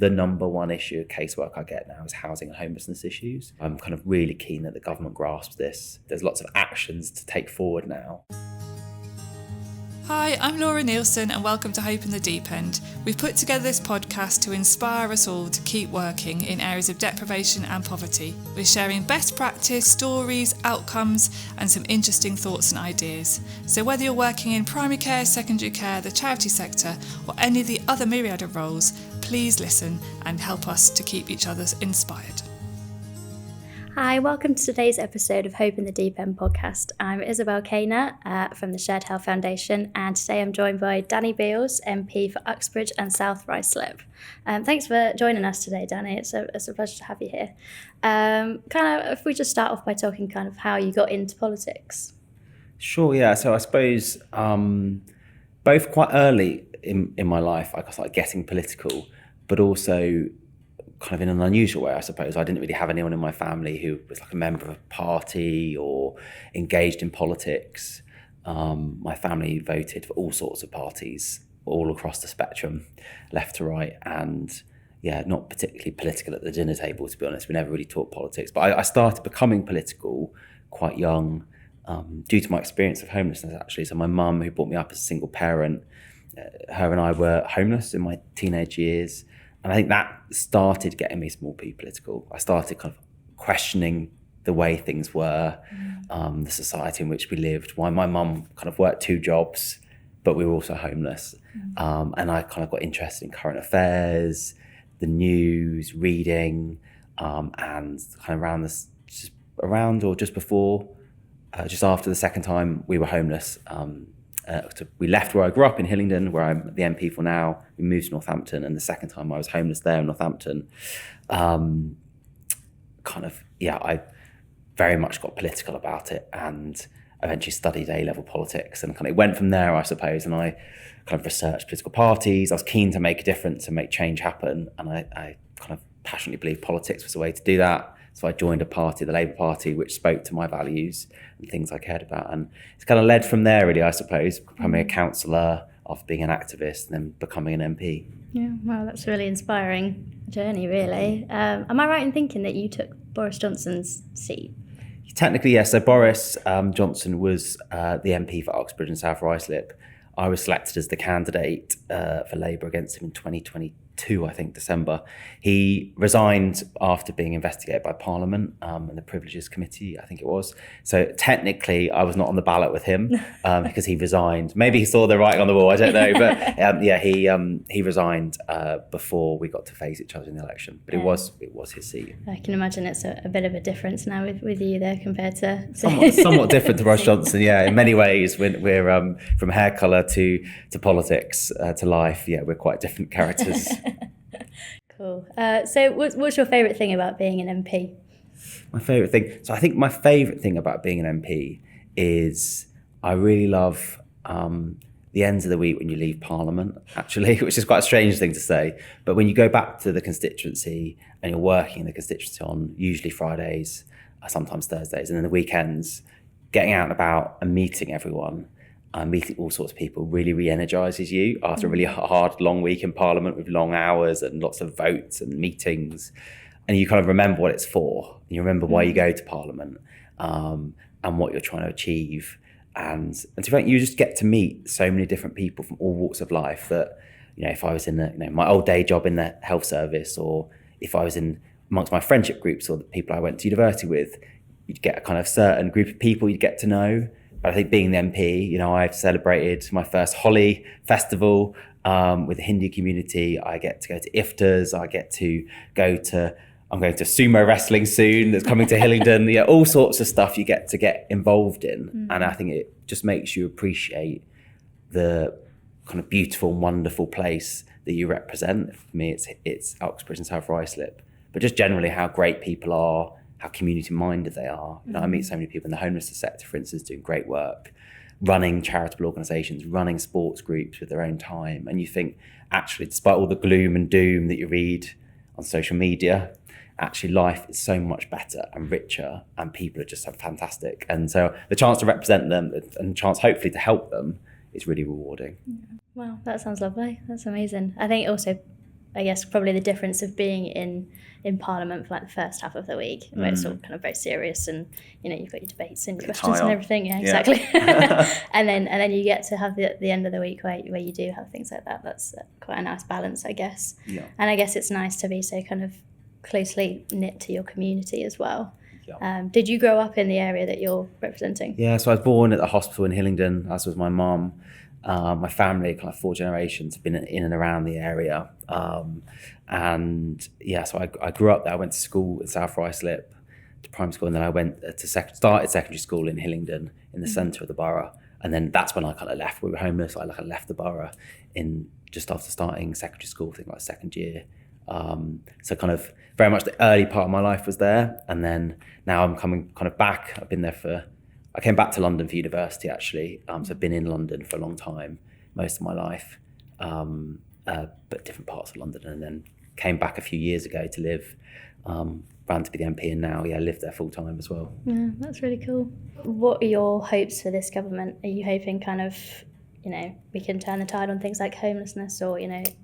the number one issue of casework I get now is housing and homelessness issues. I'm kind of really keen that the government grasps this. There's lots of actions to take forward now. Hi, I'm Laura Nielsen and welcome to Hope in the Deep End. We've put together this podcast to inspire us all to keep working in areas of deprivation and poverty. We're sharing best practice, stories, outcomes and some interesting thoughts and ideas. So whether you're working in primary care, secondary care, the charity sector or any of the other myriad of roles, please listen and help us to keep each other inspired. Hi, welcome to today's episode of Hope in the Deep End podcast. I'm Isabel Kaner from the Shared Health Foundation, and today I'm joined by Danny Beales, MP for Uxbridge and South Ruislip. Thanks for joining us today, Danny. It's a pleasure to have you here. If we just start off by talking kind of how you got into politics. Sure, yeah. So I suppose both quite early in my life, I started getting political, but also kind of in an unusual way, I suppose. I didn't really have anyone in my family who was like a member of a party or engaged in politics. My family voted for all sorts of parties all across the spectrum, left to right, and yeah, not particularly political at the dinner table, to be honest. We never really talked politics. But I started becoming political quite young due to my experience of homelessness, actually. So my mum, who brought me up as a single parent, her and I were homeless in my teenage years. And I think that started getting me to more be political. I started kind of questioning the way things were, the society in which we lived, why my mum kind of worked two jobs, but we were also homeless. And I kind of got interested in current affairs, the news, reading, and kind of just after the second time we were homeless, we left where I grew up in Hillingdon, where I'm the MP for now. We moved to Northampton, and the second time I was homeless there in Northampton, I very much got political about it and eventually studied A-level politics and kind of went from there, I suppose. And I kind of researched political parties. I was keen to make a difference and make change happen. And I kind of passionately believed politics was the way to do that. So I joined a party, the Labour Party, which spoke to my values and things I cared about. And it's kind of led from there, really, I suppose, becoming a councillor, after being an activist, and then becoming an MP. Yeah, well, that's a really inspiring journey, really. Am I right in thinking that you took Boris Johnson's seat? Technically, yes. So Boris Johnson was the MP for Uxbridge and South Ruislip. I was selected as the candidate for Labour against him in 2022, I think, December. He resigned after being investigated by Parliament and the Privileges Committee, I think it was. So technically, I was not on the ballot with him because he resigned. Maybe he saw the writing on the wall, I don't know. But he resigned before we got to face each other in the election. But it was his seat. I can imagine it's a bit of a difference now with you there compared to... Somewhat different to Boris Johnson, yeah. In many ways, we're from hair colour to politics to life. Yeah, we're quite different characters. Cool. So what's your favourite thing about being an MP? My favourite thing? So I think my favourite thing about being an MP is I really love the ends of the week when you leave Parliament, actually, which is quite a strange thing to say. But when you go back to the constituency and you're working in the constituency on usually Fridays, sometimes Thursdays, and then the weekends, getting out and about and meeting everyone, meeting all sorts of people really re-energises you after a really hard, long week in Parliament with long hours and lots of votes and meetings. And you kind of remember what it's for. And you remember why you go to Parliament and what you're trying to achieve. And to think you just get to meet so many different people from all walks of life that, if I was in my old day job in the health service, or if I was in amongst my friendship groups or the people I went to university with, you'd get a kind of certain group of people you'd get to know. But I think being the MP, I've celebrated my first Holi festival with the Hindu community. I get to go to iftars. I'm going to sumo wrestling soon. That's coming to Hillingdon. All sorts of stuff you get to get involved in. And I think it just makes you appreciate the kind of beautiful and wonderful place that you represent. For me, it's Uxbridge and South Ruislip. But just generally how great people are, how community-minded they are. I meet so many people in the homelessness sector, for instance, doing great work, running charitable organisations, running sports groups with their own time. And you think, actually, despite all the gloom and doom that you read on social media, actually life is so much better and richer and people are just so fantastic. And so the chance to represent them and the chance hopefully to help them is really rewarding. Wow, that sounds lovely. That's amazing. I think also I guess probably the difference of being in Parliament for like the first half of the week, where it's all kind of very serious, and you've got your debates and your questions and everything. Yeah, exactly. and then you get to have the end of the week where you do have things like that. That's quite a nice balance, I guess. Yeah. And I guess it's nice to be so kind of closely knit to your community as well. Yeah. Did you grow up in the area that you're representing? Yeah, so I was born at the hospital in Hillingdon, as was my mum. My family, kind of 4 generations, have been in and around the area. And yeah, so I grew up there. I went to school in South Ruislip, to primary school, and then I went to started secondary school in Hillingdon, in the centre of the borough. And then that's when I kind of left. We were homeless. I left the borough just after starting secondary school, I think like second year. So kind of very much the early part of my life was there. And then now I'm coming kind of back. I came back to London for university, actually. So I've been in London for a long time, most of my life, but different parts of London, and then came back a few years ago to live, ran to be the MP, and now, live there full time as well. Yeah, that's really cool. What are your hopes for this government? Are you hoping kind of, we can turn the tide on things like homelessness, or,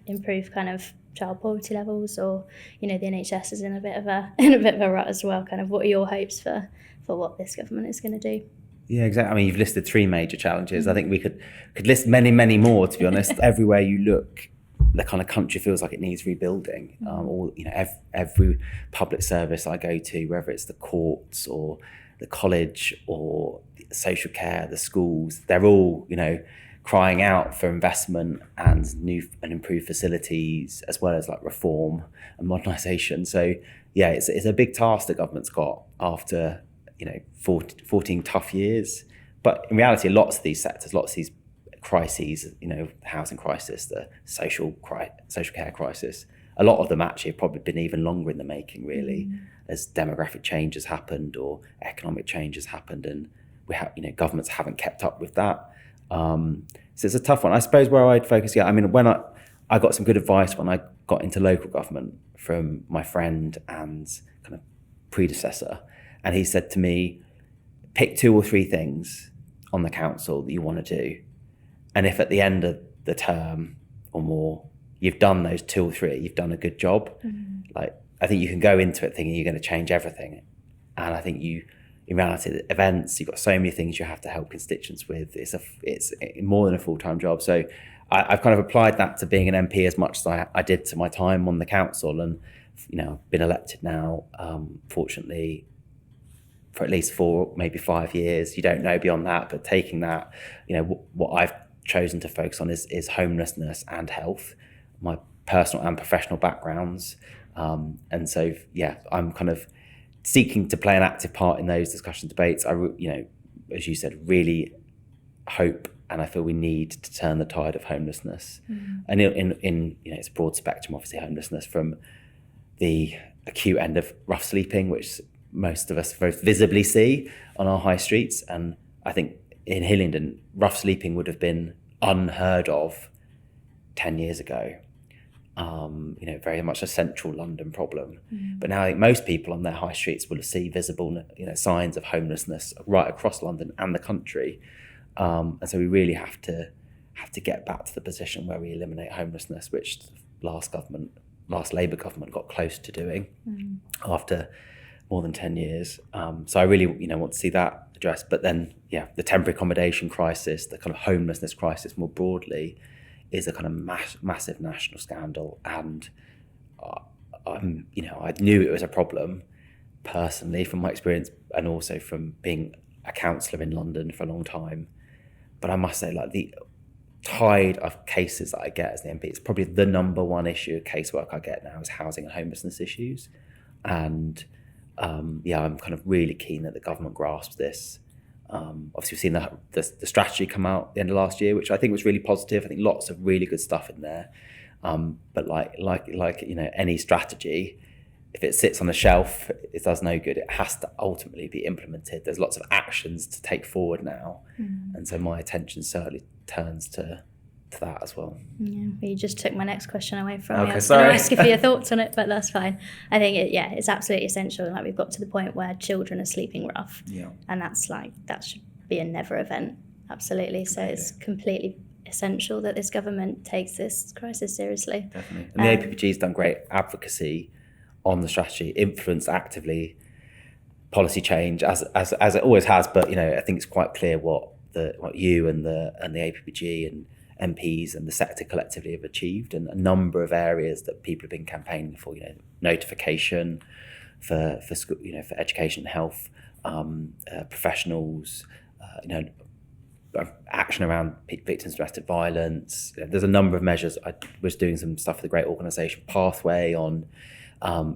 improve kind of child poverty levels, or, the NHS is in a bit of a rut as well. Kind of what are your hopes for what this government is going to do? Yeah, exactly. I mean, you've listed 3 major challenges. I think we could list many, many more, to be honest. Everywhere you look, the kind of country feels like it needs rebuilding. Every public service I go to, whether it's the courts or the college or the social care, the schools, they're all, crying out for investment and new and improved facilities, as well as like reform and modernisation. So yeah, it's a big task the government's got after 14 tough years. But in reality, lots of these sectors, lots of these crises, the housing crisis, the social care crisis, a lot of them actually have probably been even longer in the making, really, as demographic change has happened or economic change has happened, and we have, governments haven't kept up with that. So it's a tough one. I suppose where I'd focus, when I got some good advice when I got into local government from my friend and kind of predecessor. And he said to me, pick 2 or 3 things on the council that you want to do. And if at the end of the term or more, you've done those 2 or 3, you've done a good job. Like, I think you can go into it thinking you're going to change everything. And I think in reality, the events, you've got so many things you have to help constituents with. It's more than a full-time job. So I've kind of applied that to being an MP as much as I did to my time on the council. And, I've been elected now, fortunately, for at least 4, maybe 5 years. You don't know beyond that, but taking that, what I've chosen to focus on is homelessness and health, my personal and professional backgrounds. And so, I'm kind of seeking to play an active part in those discussion debates. I, as you said, really hope, and I feel we need to turn the tide of homelessness. And in it's a broad spectrum, obviously, homelessness, from the acute end of rough sleeping, which most of us very visibly see on our high streets. And I think in Hillingdon, rough sleeping would have been unheard of 10 years ago. Very much a central London problem. But now I think most people on their high streets will see visible, signs of homelessness right across London and the country. And so we really have to get back to the position where we eliminate homelessness, which last Labour government got close to doing after more than 10 years. So I really, want to see that addressed. But then, the temporary accommodation crisis, the kind of homelessness crisis more broadly, is a kind of massive national scandal. And, I knew it was a problem personally from my experience, and also from being a councillor in London for a long time. But I must say, like, the tide of cases that I get as the MP, it's probably the number one issue of casework I get now is housing and homelessness issues. And I'm kind of really keen that the government grasps this. Obviously, we've seen the strategy come out at the end of last year, which I think was really positive. I think lots of really good stuff in there. But like any strategy, if it sits on a shelf, it does no good. It has to ultimately be implemented. There's lots of actions to take forward now, and so my attention certainly turns to that as well. Yeah, you just took my next question away from me. Okay, I was sorry. going to ask you for your thoughts on it, but that's fine. I think it's absolutely essential. Like, we've got to the point where children are sleeping rough, and that should be a never event. Absolutely. So it's completely essential that this government takes this crisis seriously. Definitely. And the APPG's done great advocacy on the strategy, influenced actively policy change as it always has. But I think it's quite clear what you and the APPG and MPs and the sector collectively have achieved, and a number of areas that people have been campaigning for. Notification for school, for education and health professionals. Action around victims of domestic violence. There's a number of measures. I was doing some stuff with a great organisation, Pathway, on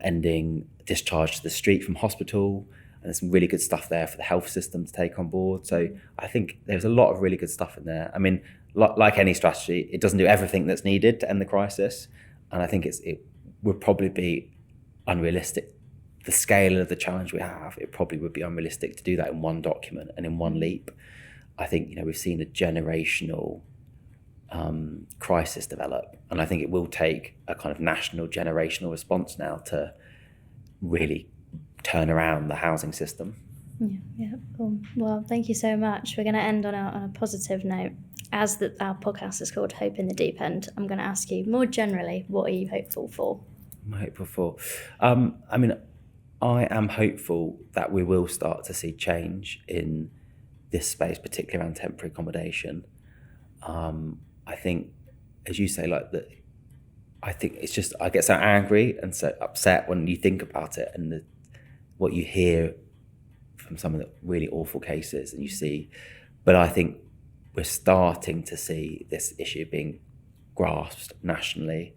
ending discharge to the street from hospital, and there's some really good stuff there for the health system to take on board. So I think there's a lot of really good stuff in there. I mean, like any strategy, it doesn't do everything that's needed to end the crisis, and I think it would probably be unrealistic. The scale of the challenge we have, it probably would be unrealistic to do that in one document and in one leap. I think we've seen a generational crisis develop, and I think it will take a kind of national generational response now to really turn around the housing system. Yeah, cool. Well, thank you so much. We're going to end on a positive note. As our podcast is called Hope in the Deep End, I'm going to ask you more generally, what are you hopeful for? I'm hopeful for. I am hopeful that we will start to see change in this space, particularly around temporary accommodation. I think, as you say, I think it's just, I get so angry and so upset when you think about it, and what you hear from some of the really awful cases, and you see. But I think we're starting to see this issue being grasped nationally,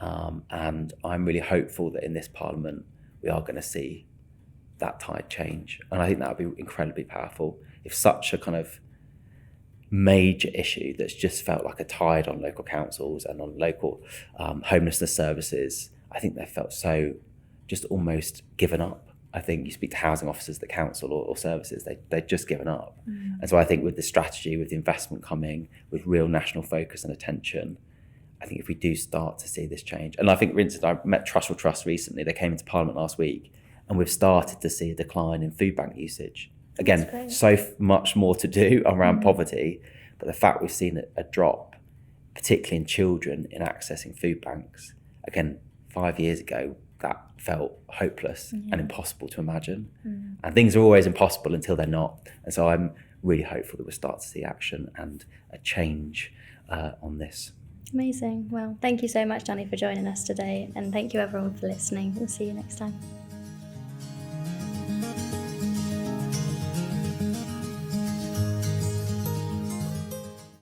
and I'm really hopeful that in this Parliament we are going to see that tide change, and I think that would be incredibly powerful. If such a kind of major issue that's just felt like a tide on local councils and on local homelessness services, I think they felt so just almost given up. I think you speak to housing officers at the council or services, they've just given up. And so I think with the strategy, with the investment coming, with real national focus and attention, I think if we do start to see this change, and I think, for instance, I met Trust for Trust recently, they came into Parliament last week, and we've started to see a decline in food bank usage. Again, so much more to do around poverty, but the fact we've seen a drop, particularly in children, in accessing food banks. Again, 5 years ago, that felt hopeless and impossible to imagine. And things are always impossible until they're not. And so I'm really hopeful that we'll start to see action and a change on this. Amazing. Well, thank you so much, Danny, for joining us today. And thank you, everyone, for listening. We'll see you next time.